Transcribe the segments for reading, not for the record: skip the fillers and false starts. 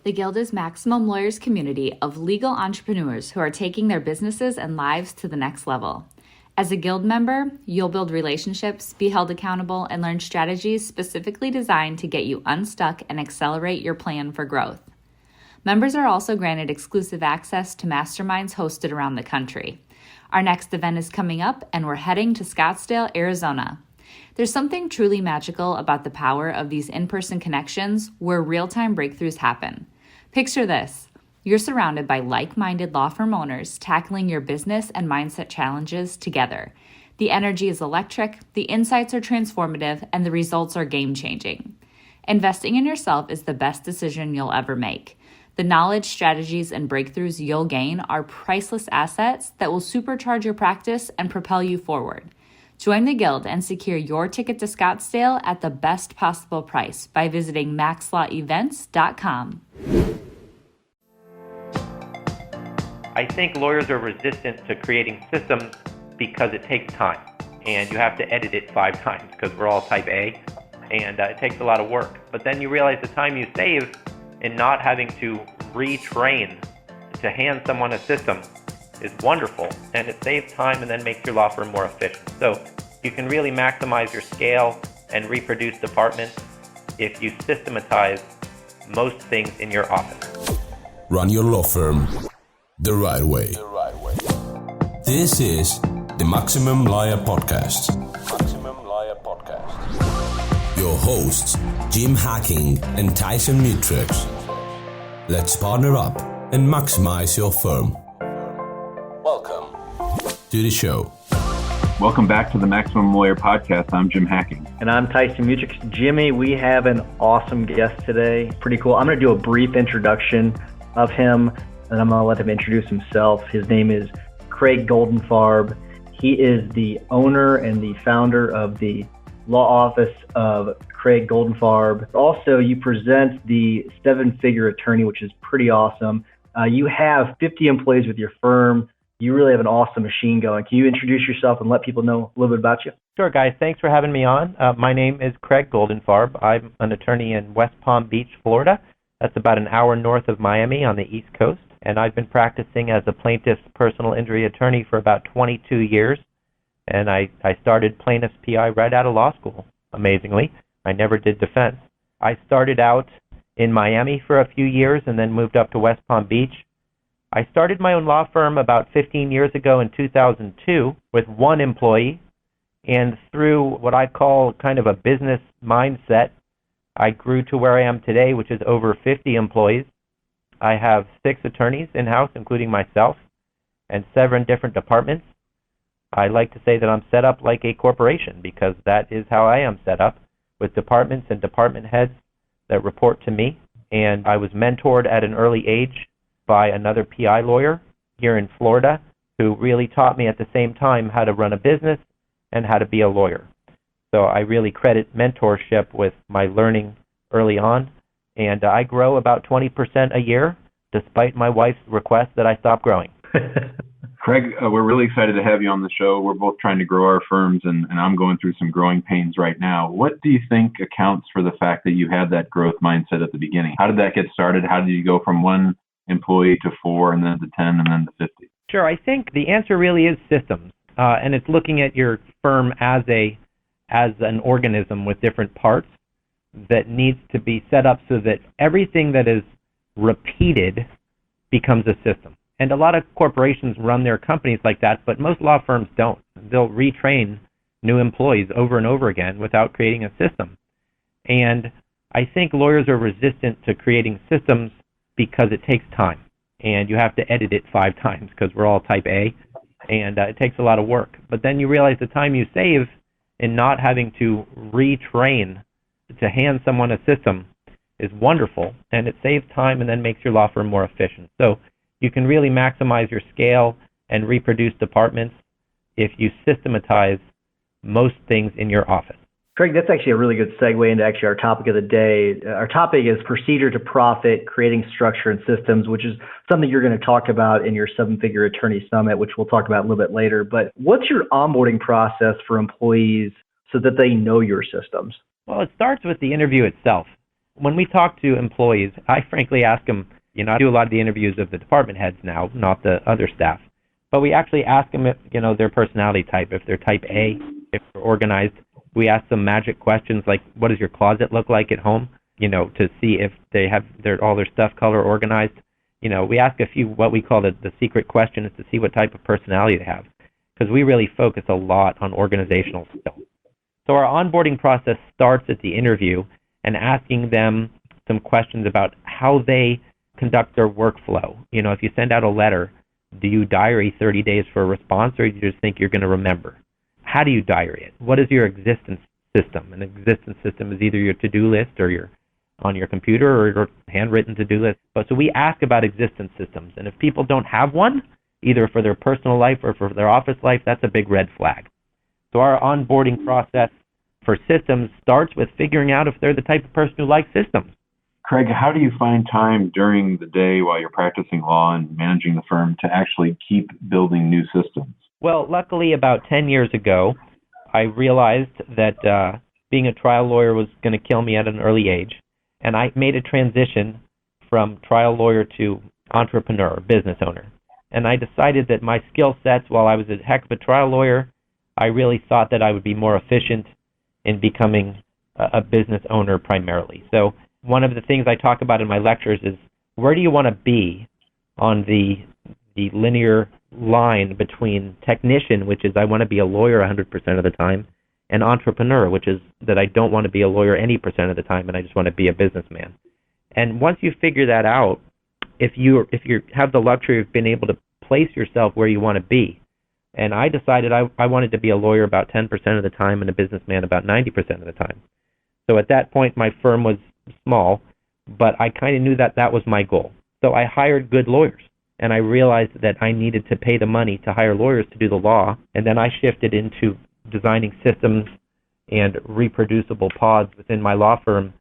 The Guild is Maximum Lawyers' community of legal entrepreneurs who are taking their businesses and lives to the next level. As a Guild member, you'll build relationships, be held accountable, and learn strategies specifically designed to get you unstuck and accelerate your plan for growth. Members are also granted exclusive access to masterminds hosted around the country. Our next event is coming up, and we're heading to Scottsdale, Arizona. There's something truly magical about the power of these in-person connections where real-time breakthroughs happen. Picture this. You're surrounded by like-minded law firm owners tackling your business and mindset challenges together. The energy is electric, the insights are transformative, and the results are game-changing. Investing in yourself is the best decision you'll ever make. The knowledge, strategies, and breakthroughs you'll gain are priceless assets that will supercharge your practice and propel you forward. Join the Guild and secure your ticket to Scottsdale at the best possible price by visiting maxlawevents.com. I think lawyers are resistant to creating systems because it takes time, and you have to edit it 5 times because we're all type A, and it takes a lot of work. But then you realize the time you save in not having to retrain to hand someone a system is wonderful, and it saves time and then makes your law firm more efficient. So you can really maximize your scale and reproduce departments if you systematize most things in your office. Run your law firm the right way. This is the Maximum Lawyer Podcast. Your hosts, Jim Hacking and Tyson Mutrux. Let's partner up and maximize your firm. Welcome to the show. Welcome back to the Maximum Lawyer Podcast. I'm Jim Hacking. And I'm Tyson Mutrux. Jimmy, we have an awesome guest today. Pretty cool. I'm going to do a brief introduction of him, and I'm going to let him introduce himself. His name is Craig Goldenfarb. He is the owner and the founder of the law office of Craig Goldenfarb. Also, you present the 7-figure attorney, which is pretty awesome. You have 50 employees with your firm. You really have an awesome machine going. Can you introduce yourself and let people know a little bit about you? Sure, guys. Thanks for having me on. My name is Craig Goldenfarb. I'm an attorney in West Palm Beach, Florida. That's about an hour north of Miami on the East Coast. And I've been practicing as a plaintiff's personal injury attorney for about 22 years. And I started plaintiff's PI right out of law school, amazingly. I never did defense. I started out in Miami for a few years and then moved up to West Palm Beach. I started my own law firm about 15 years ago in 2002 with 1 employee. And through what I call kind of a business mindset, I grew to where I am today, which is over 50 employees. I have 6 attorneys in-house, including myself, and 7 different departments. I like to say that I'm set up like a corporation because that is how I am set up, with departments and department heads that report to me. And I was mentored at an early age by another PI lawyer here in Florida who really taught me at the same time how to run a business and how to be a lawyer. So I really credit mentorship with my learning early on. And I grow about 20% a year, despite my wife's request that I stop growing. Craig, we're really excited to have you on the show. We're both trying to grow our firms, and I'm going through some growing pains right now. What do you think accounts for the fact that you had that growth mindset at the beginning? How did that get started? How did you go from 1 employee to 4 and then to 10 and then to 50? Sure. I think the answer really is systems. And it's looking at your firm as an organism with different parts that needs to be set up so that everything that is repeated becomes a system. And a lot of corporations run their companies like that, but most law firms don't. They'll retrain new employees over and over again without creating a system. And I think lawyers are resistant to creating systems because it takes time, and you have to edit it 5 times because we're all type A, and it takes a lot of work. But then you realize the time you save in not having to retrain to hand someone a system is wonderful, and it saves time and then makes your law firm more efficient. So you can really maximize your scale and reproduce departments if you systematize most things in your office. Craig, that's actually a really good segue into actually our topic of the day. Our topic is procedure to profit, creating structure and systems, which is something you're going to talk about in your 7-figure attorney summit, which we'll talk about a little bit later. But what's your onboarding process for employees so that they know your systems? Well, it starts with the interview itself. When we talk to employees, I frankly ask them, I do a lot of the interviews of the department heads now, not the other staff. But we actually ask them, their personality type. If they're type A, if they're organized, we ask them magic questions like, what does your closet look like at home? To see if they have all their stuff color organized. We ask a few what we call the secret questions to see what type of personality they have, because we really focus a lot on organizational skills. So our onboarding process starts at the interview and asking them some questions about how they conduct their workflow. If you send out a letter, do you diary 30 days for a response, or do you just think you're going to remember? How do you diary it? What is your existence system? An existence system is either your to-do list or your on your computer or your handwritten to-do list. So we ask about existence systems, and if people don't have one, either for their personal life or for their office life, that's a big red flag. So our onboarding process for systems starts with figuring out if they're the type of person who likes systems. Craig, how do you find time during the day while you're practicing law and managing the firm to actually keep building new systems? Well, luckily about 10 years ago, I realized that being a trial lawyer was going to kill me at an early age, and I made a transition from trial lawyer to entrepreneur, business owner. And I decided that my skill sets, while I was a heck of a trial lawyer, I really thought that I would be more efficient in becoming a business owner primarily. So one of the things I talk about in my lectures is, where do you want to be on the linear line between technician, which is I want to be a lawyer 100% of the time, and entrepreneur, which is that I don't want to be a lawyer any percent of the time and I just want to be a businessman. And once you figure that out, if you have the luxury of being able to place yourself where you want to be, and I decided I wanted to be a lawyer about 10% of the time and a businessman about 90% of the time. So at that point, my firm was small, but I kind of knew that that was my goal. So I hired good lawyers, and I realized that I needed to pay the money to hire lawyers to do the law, and then I shifted into designing systems and reproducible pods within my law firm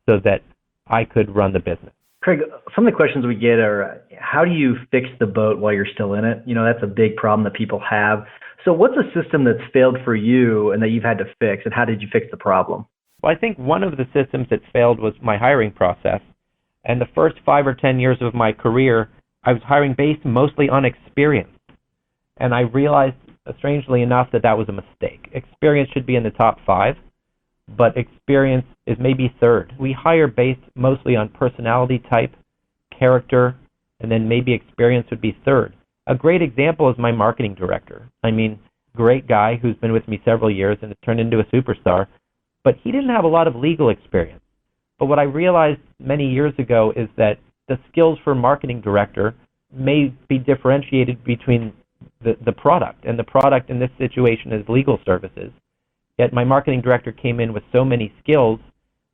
so that I could run the business. Craig, some of the questions we get are, how do you fix the boat while you're still in it? That's a big problem that people have. So what's a system that's failed for you and that you've had to fix, and how did you fix the problem? Well, I think one of the systems that failed was my hiring process. And the first 5 or 10 years of my career, I was hiring based mostly on experience. And I realized, strangely enough, that was a mistake. Experience should be in the top 5, but experience is maybe third. We hire based mostly on personality type, character, and then maybe experience would be third. A great example is my marketing director. Great guy who's been with me several years and has turned into a superstar, but he didn't have a lot of legal experience. But what I realized many years ago is that the skills for marketing director may be differentiated between the product, and the product in this situation is legal services. Yet my marketing director came in with so many skills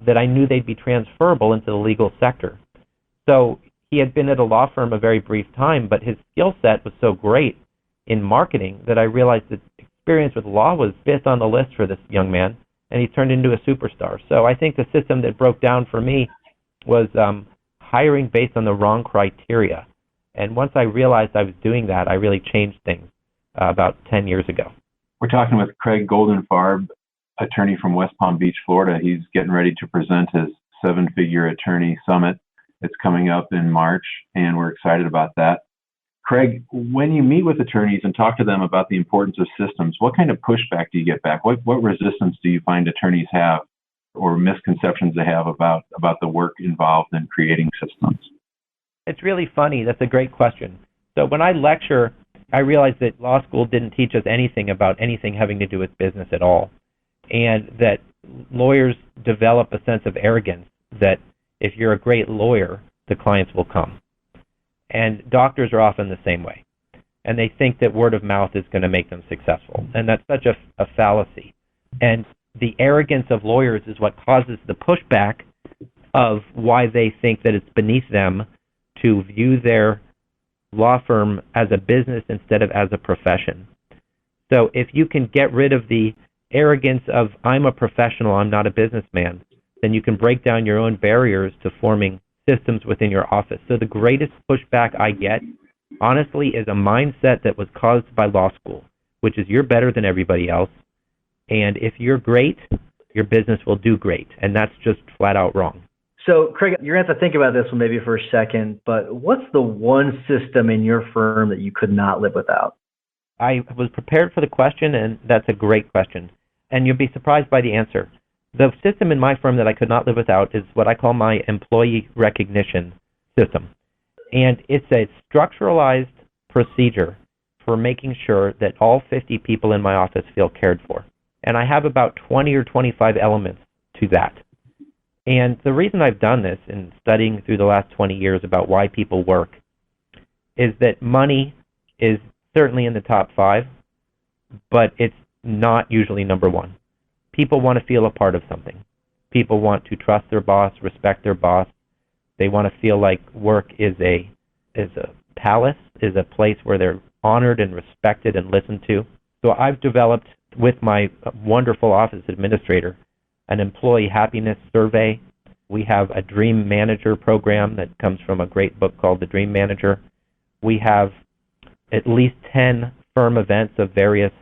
that I knew they'd be transferable into the legal sector. So he had been at a law firm a very brief time, but his skill set was so great in marketing that I realized that experience with law was fifth on the list for this young man, and he turned into a superstar. So I think the system that broke down for me was hiring based on the wrong criteria. And once I realized I was doing that, I really changed things about 10 years ago. We're talking with Craig Goldenfarb, attorney from West Palm Beach, Florida. He's getting ready to present his 7-figure attorney summit. It's coming up in March, and we're excited about that. Craig, when you meet with attorneys and talk to them about the importance of systems, what kind of pushback do you get back? What resistance do you find attorneys have, or misconceptions they have about the work involved in creating systems? It's really funny. That's a great question. So when I lecture, I realized that law school didn't teach us anything about anything having to do with business at all, and that lawyers develop a sense of arrogance that if you're a great lawyer, the clients will come. And doctors are often the same way. And they think that word of mouth is going to make them successful. And that's such a fallacy. And the arrogance of lawyers is what causes the pushback of why they think that it's beneath them to view their law firm as a business instead of as a profession. So if you can get rid of the arrogance of, I'm a professional, I'm not a businessman, then you can break down your own barriers to forming systems within your office. So the greatest pushback I get, honestly, is a mindset that was caused by law school, which is you're better than everybody else, and if you're great, your business will do great, and that's just flat out wrong. So, Craig, you're going to have to think about this one maybe for a second, but what's the one system in your firm that you could not live without? I was prepared for the question, and that's a great question. And you'll be surprised by the answer. The system in my firm that I could not live without is what I call my employee recognition system. And it's a structuralized procedure for making sure that all 50 people in my office feel cared for. And I have about 20 or 25 elements to that. And the reason I've done this in studying through the last 20 years about why people work is that money is certainly in the top 5, but it's not usually number 1. People want to feel a part of something. People want to trust their boss, respect their boss. They want to feel like work is a palace, is a place where they're honored and respected and listened to. So I've developed with my wonderful office administrator an employee happiness survey. We have a Dream Manager program that comes from a great book called The Dream Manager. We have at least 10 firm events of various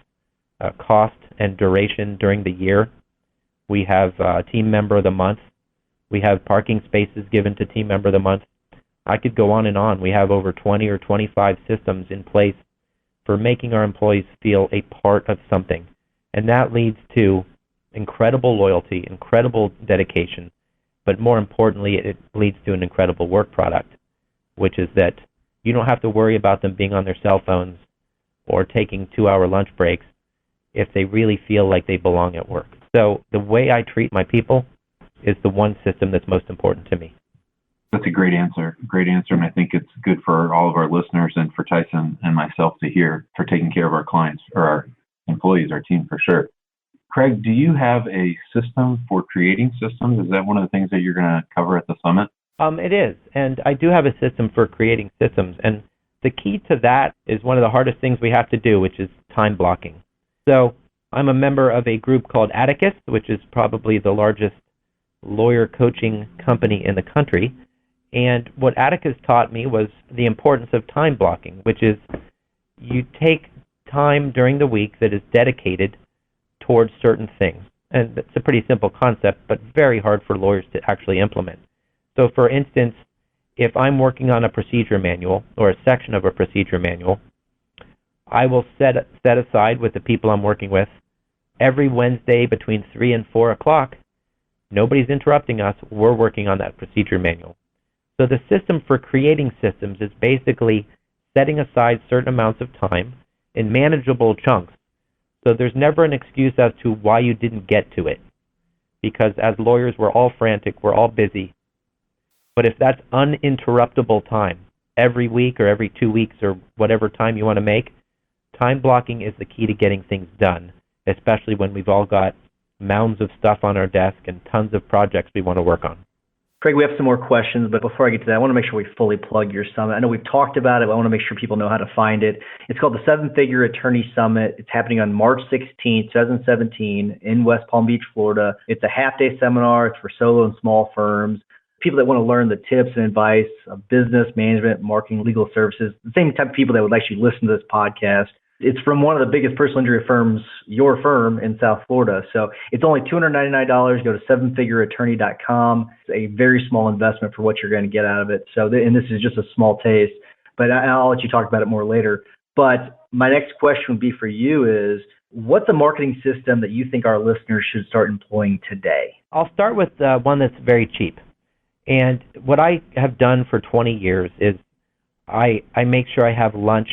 cost and duration during the year. We have Team Member of the Month. We have parking spaces given to Team Member of the Month. I could go on and on. We have over 20 or 25 systems in place for making our employees feel a part of something. And that leads to incredible loyalty, incredible dedication, but more importantly, it leads to an incredible work product, which is that you don't have to worry about them being on their cell phones or taking 2-hour lunch breaks if they really feel like they belong at work. So the way I treat my people is the one system that's most important to me. That's a great answer. Great answer. And I think it's good for all of our listeners and for Tyson and myself to hear for taking care of our clients or our employees, our team for sure. Craig, do you have a system for creating systems? Is that one of the things that you're going to cover at the summit? It is. And I do have a system for creating systems. And the key to that is one of the hardest things we have to do, which is time blocking. So I'm a member of a group called Atticus, which is probably the largest lawyer coaching company in the country. And what Atticus taught me was the importance of time blocking, which is you take time during the week that is dedicated towards certain things. And it's a pretty simple concept, but very hard for lawyers to actually implement. So for instance, if I'm working on a procedure manual or a section of a procedure manual, I will set aside with the people I'm working with every Wednesday between 3 and 4 o'clock. Nobody's interrupting us. We're working on that procedure manual. So the system for creating systems is basically setting aside certain amounts of time in manageable chunks. So there's never an excuse as to why you didn't get to it. Because as lawyers, we're all frantic, we're all busy. But if that's uninterruptible time, every week or every 2 weeks or whatever time you want to make, time blocking is the key to getting things done, especially when we've all got mounds of stuff on our desk and tons of projects we want to work on. Craig, we have some more questions, but before I get to that, I want to make sure we fully plug your summit. I know we've talked about it, but I want to make sure people know how to find it. It's called the 7-Figure Attorney Summit. It's happening on March 16th, 2017 in West Palm Beach, Florida. It's a half-day seminar. It's for solo and small firms, people that want to learn the tips and advice of business, management, marketing, legal services, the same type of people that would actually listen to this podcast. It's from one of the biggest personal injury firms, your firm in South Florida. So it's only $299. Go to 7figureattorney.com. It's a very small investment for what you're going to get out of it. So, and this is just a small taste, but I'll let you talk about it more later. But my next question would be for you is, what's a marketing system that you think our listeners should start employing today? I'll start with one that's very cheap. And what I have done for 20 years is I make sure I have lunch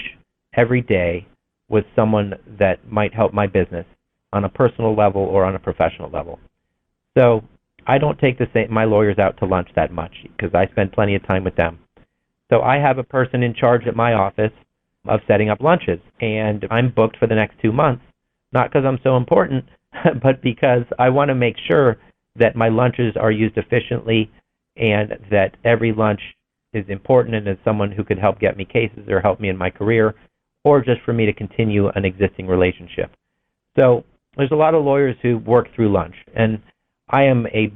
every day with someone that might help my business on a personal level or on a professional level. So I don't take my lawyers out to lunch that much because I spend plenty of time with them. So I have a person in charge at my office of setting up lunches, and I'm booked for the next 2 months, not because I'm so important, but because I want to make sure that my lunches are used efficiently and that every lunch is important and is someone who could help get me cases or help me in my career, or just for me to continue an existing relationship. So there's a lot of lawyers who work through lunch, and I am a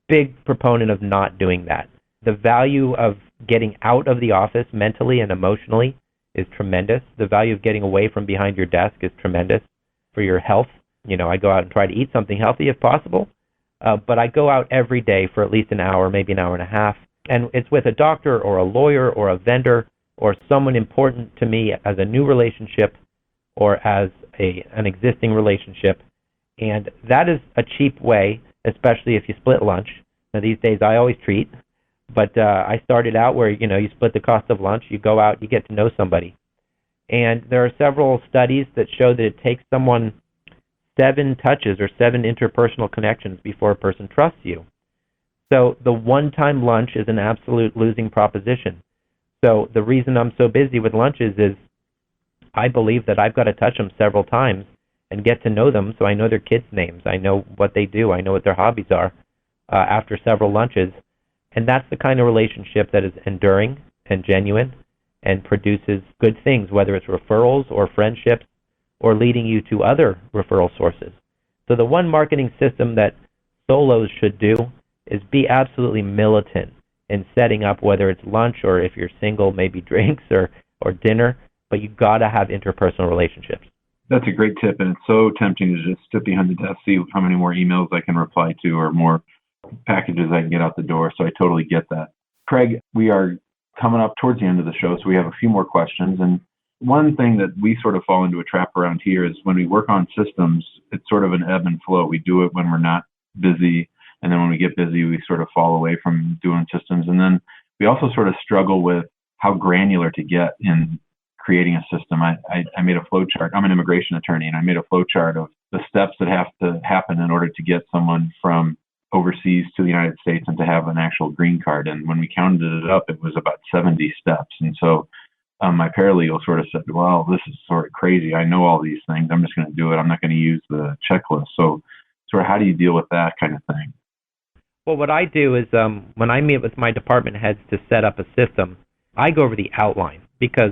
big proponent of not doing that. The value of getting out of the office mentally and emotionally is tremendous. The value of getting away from behind your desk is tremendous for your health. You know, I go out and try to eat something healthy if possible, but I go out every day for at least an hour, maybe an hour and a half, and it's with a doctor or a lawyer or a vendor or someone important to me as a new relationship or as an existing relationship. And that is a cheap way, especially if you split lunch. Now, these days I always treat, but I started out where, you split the cost of lunch, you go out, you get to know somebody. And there are several studies that show that it takes someone 7 touches or 7 interpersonal connections before a person trusts you. So the one-time lunch is an absolute losing proposition. So the reason I'm so busy with lunches is I believe that I've got to touch them several times and get to know them so I know their kids' names, I know what they do, I know what their hobbies are after several lunches. And that's the kind of relationship that is enduring and genuine and produces good things, whether it's referrals or friendships or leading you to other referral sources. So the one marketing system that solos should do is be absolutely militant in setting up, whether it's lunch or if you're single, maybe drinks or dinner, but you got to have interpersonal relationships. That's a great tip, and it's so tempting to just sit behind the desk, see how many more emails I can reply to or more packages I can get out the door. So I totally get that. Craig, we are coming up towards the end of the show, so we have a few more questions. And one thing that we sort of fall into a trap around here is when we work on systems, it's sort of an ebb and flow. We do it when we're not busy, and then when we get busy, we sort of fall away from doing systems. And then we also sort of struggle with how granular to get in creating a system. I made a flow chart. I'm an immigration attorney, and I made a flow chart of the steps that have to happen in order to get someone from overseas to the United States and to have an actual green card. And when we counted it up, it was about 70 steps. And so my paralegal sort of said, well, this is sort of crazy. I know all these things. I'm just going to do it. I'm not going to use the checklist. So sort of how do you deal with that kind of thing? Well, what I do is when I meet with my department heads to set up a system, I go over the outline because,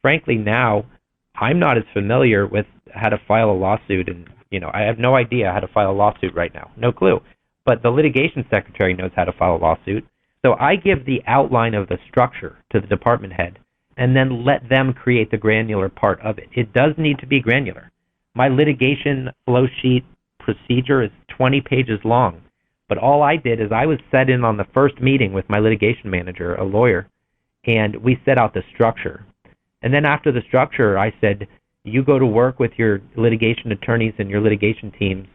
frankly, now I'm not as familiar with how to file a lawsuit. And, I have no idea how to file a lawsuit right now. No clue. But the litigation secretary knows how to file a lawsuit. So I give the outline of the structure to the department head and then let them create the granular part of it. It does need to be granular. My litigation flow sheet procedure is 20 pages long. But all I did is I was set in on the first meeting with my litigation manager, a lawyer, and we set out the structure. And then after the structure, I said, you go to work with your litigation attorneys and your litigation teams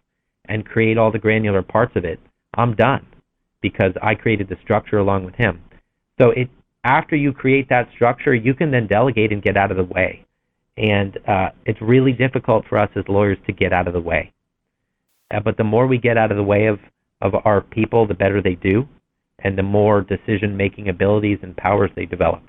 and create all the granular parts of it. I'm done because I created the structure along with him. So after you create that structure, you can then delegate and get out of the way. And it's really difficult for us as lawyers to get out of the way. But the more we get out of the way of our people, the better they do, and the more decision-making abilities and powers they develop.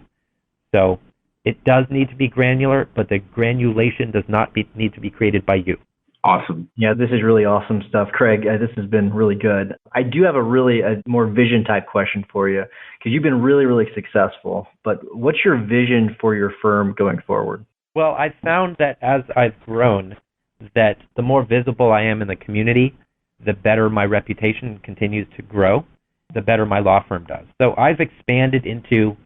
So it does need to be granular, but the granulation does not need to be created by you. Awesome. Yeah, this is really awesome stuff. Craig, this has been really good. I do have a more vision type question for you because you've been really, really successful. But what's your vision for your firm going forward? Well, I've found that as I've grown, that the more visible I am in the community, the better my reputation continues to grow, the better my law firm does. So I've expanded into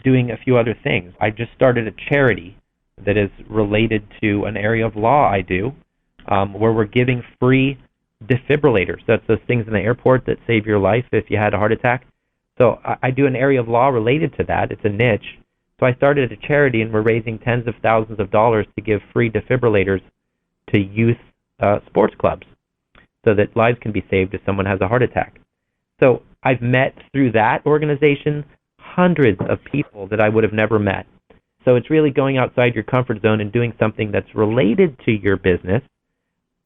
doing a few other things. I just started a charity that is related to an area of law I do, where we're giving free defibrillators. That's those things in the airport that save your life if you had a heart attack. So I do an area of law related to that. It's a niche. So I started a charity, and we're raising tens of thousands of dollars to give free defibrillators to youth sports clubs so that lives can be saved if someone has a heart attack. So I've met through that organization hundreds of people that I would have never met. So it's really going outside your comfort zone and doing something that's related to your business,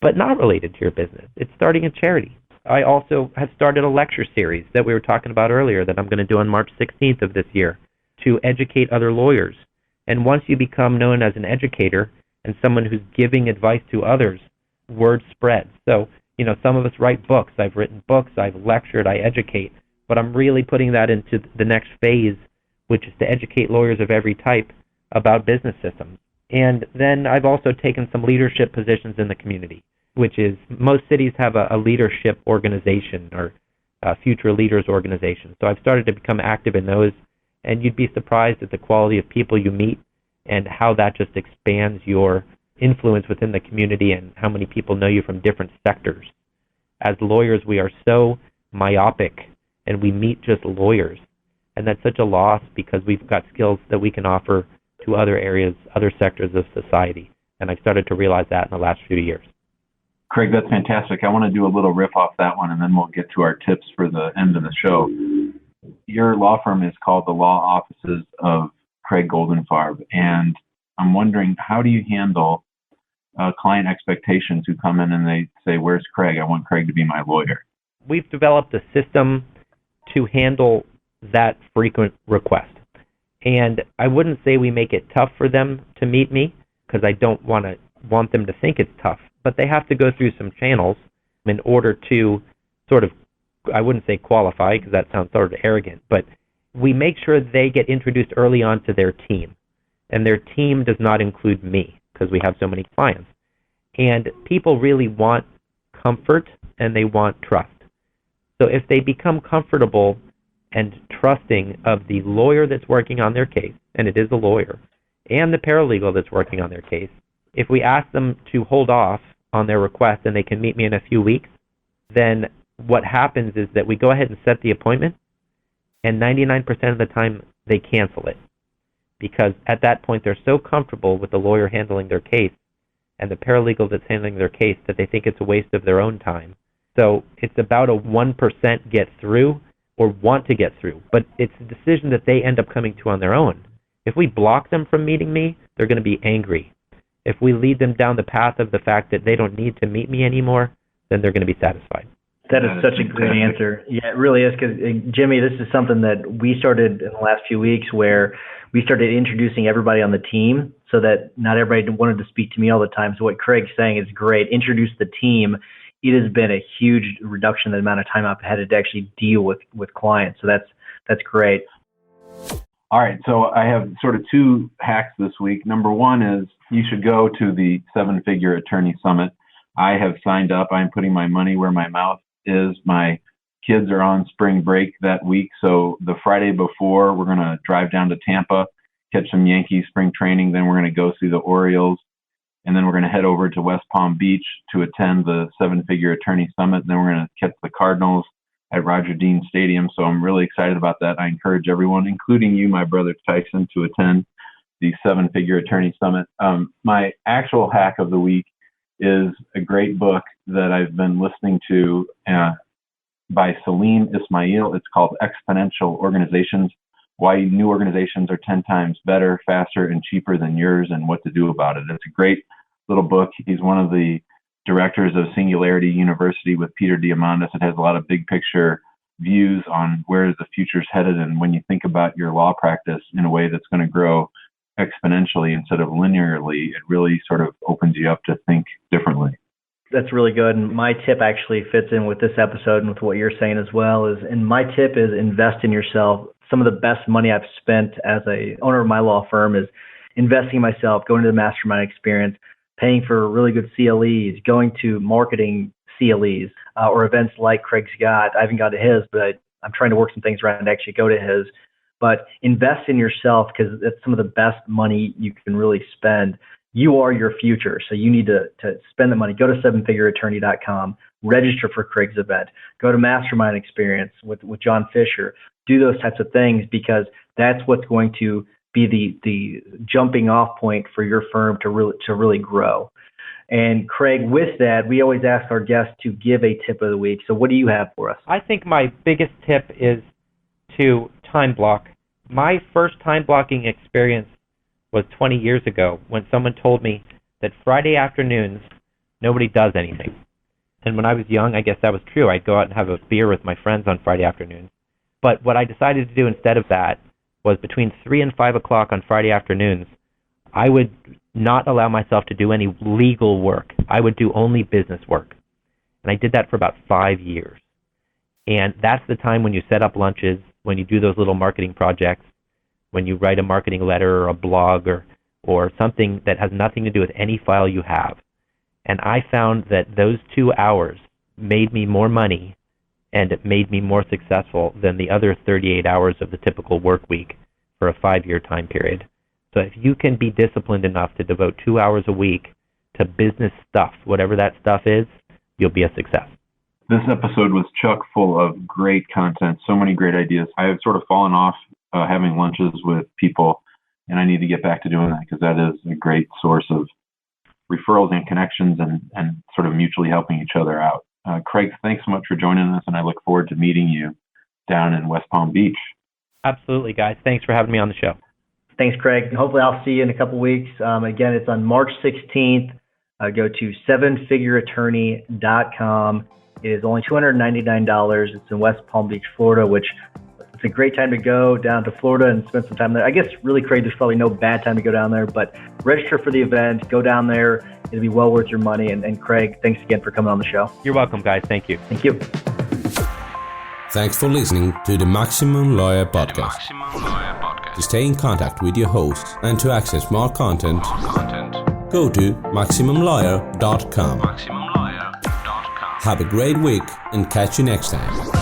but not related to your business. It's starting a charity. I also have started a lecture series that we were talking about earlier that I'm going to do on March 16th of this year to educate other lawyers. And once you become known as an educator and someone who's giving advice to others, word spreads. So, some of us write books. I've written books, I've lectured, I educate, but I'm really putting that into the next phase, which is to educate lawyers of every type about business systems. And then I've also taken some leadership positions in the community, which is most cities have a leadership organization or a future leaders organization. So I've started to become active in those, and you'd be surprised at the quality of people you meet and how that just expands your influence within the community and how many people know you from different sectors. as lawyers, we are so myopic and we meet just lawyers. And that's such a loss because we've got skills that we can offer to other areas, other sectors of society. And I've started to realize that in the last few years. Craig, that's fantastic. I want to do a little riff off that one, and then we'll get to our tips for the end of the show. Your law firm is called the Law Offices of Craig Goldenfarb, and I'm wondering, how do you handle client expectations who come in and they say, "Where's Craig? I want Craig to be my lawyer." We've developed a system to handle that frequent request. And I wouldn't say we make it tough for them to meet me, because I don't want them to think it's tough. But they have to go through some channels in order to sort of, I wouldn't say qualify, because that sounds sort of arrogant, but we make sure they get introduced early on to their team. And their team does not include me, because we have so many clients. And people really want comfort and they want trust. So if they become comfortable and trusting of the lawyer that's working on their case, and it is a lawyer, and the paralegal that's working on their case, if we ask them to hold off on their request and they can meet me in a few weeks, then what happens is that we go ahead and set the appointment, and 99% of the time they cancel it. Because at that point they're so comfortable with the lawyer handling their case and the paralegal that's handling their case that they think it's a waste of their own time. So it's about a 1% get through or want to get through, but it's a decision that they end up coming to on their own. If we block them from meeting me, they're going to be angry. If we lead them down the path of the fact that they don't need to meet me anymore, then they're going to be satisfied. That is such a great answer. Yeah, it really is, because Jimmy, this is something that we started in the last few weeks where we started introducing everybody on the team so that not everybody wanted to speak to me all the time. So what Craig's saying is great. Introduce the team. It has been a huge reduction in the amount of time I've had to actually deal with clients. So that's great. All right, so I have sort of two hacks this week. Number one is you should go to the 7-Figure Attorney Summit. I have signed up. I'm putting my money where my mouth is. My kids are on spring break that week, so the Friday before, we're going to drive down to Tampa, catch some Yankees spring training, then we're going to go see the Orioles, and then we're going to head over to West Palm Beach to attend the 7-Figure Attorney Summit, and then we're going to catch the Cardinals at Roger Dean Stadium. So I'm really excited about that. I encourage everyone, including you, my brother Tyson, to attend the 7-Figure Attorney Summit. My actual hack of the week is a great book that I've been listening to by Salim Ismail. It's called Exponential Organizations: Why New Organizations Are 10 Times Better, Faster, and Cheaper Than Yours, and What to Do About It. It's a great little book. He's one of the directors of Singularity University with Peter Diamandis. It has a lot of big picture views on where the future's headed, and when you think about your law practice in a way that's going to grow exponentially instead of linearly, it really sort of opens you up to think differently. That's really good. And my tip actually fits in with this episode and with what you're saying as well. And my tip is invest in yourself. Some of the best money I've spent as a owner of my law firm is investing in myself, going to the mastermind experience, paying for really good CLEs, going to marketing CLEs or events like Craig's got. I haven't got to his, but I'm trying to work some things around to actually go to his. But invest in yourself, because that's some of the best money you can really spend. You are your future, so you need to spend the money. Go to 7figureattorney.com, register for Craig's event, go to Mastermind Experience with John Fisher. Do those types of things, because that's what's going to be the jumping off point for your firm to really grow. And Craig, with that, we always ask our guests to give a tip of the week. So what do you have for us? I think my biggest tip is to time block. My first time blocking experience was 20 years ago when someone told me that Friday afternoons nobody does anything. And when I was young, I guess that was true. I'd go out and have a beer with my friends on Friday afternoons. But what I decided to do instead of that was between 3 and 5 o'clock on Friday afternoons, I would not allow myself to do any legal work. I would do only business work. And I did that for about 5 years. And that's the time when you set up lunches, when you do those little marketing projects, when you write a marketing letter or a blog or something that has nothing to do with any file you have. And I found that those 2 hours made me more money and it made me more successful than the other 38 hours of the typical work week for a 5-year time period. So if you can be disciplined enough to devote 2 hours a week to business stuff, whatever that stuff is, you'll be a success. This episode was chock full of great content, so many great ideas. I have sort of fallen off having lunches with people, and I need to get back to doing that because that is a great source of referrals and connections and sort of mutually helping each other out. Craig, thanks so much for joining us, and I look forward to meeting you down in West Palm Beach. Absolutely, guys. Thanks for having me on the show. Thanks, Craig. Hopefully I'll see you in a couple weeks. Again, it's on March 16th. Go to sevenfigureattorney.com. It is only $299. It's in West Palm Beach, Florida, which it's a great time to go down to Florida and spend some time there. I guess really, Craig, there's probably no bad time to go down there, but register for the event, go down there. It'll be well worth your money. And Craig, thanks again for coming on the show. You're welcome, guys. Thank you. Thank you. Thanks for listening to the Maximum Lawyer Podcast. To stay in contact with your hosts and to access more content, go to MaximumLawyer.com. Have a great week and catch you next time.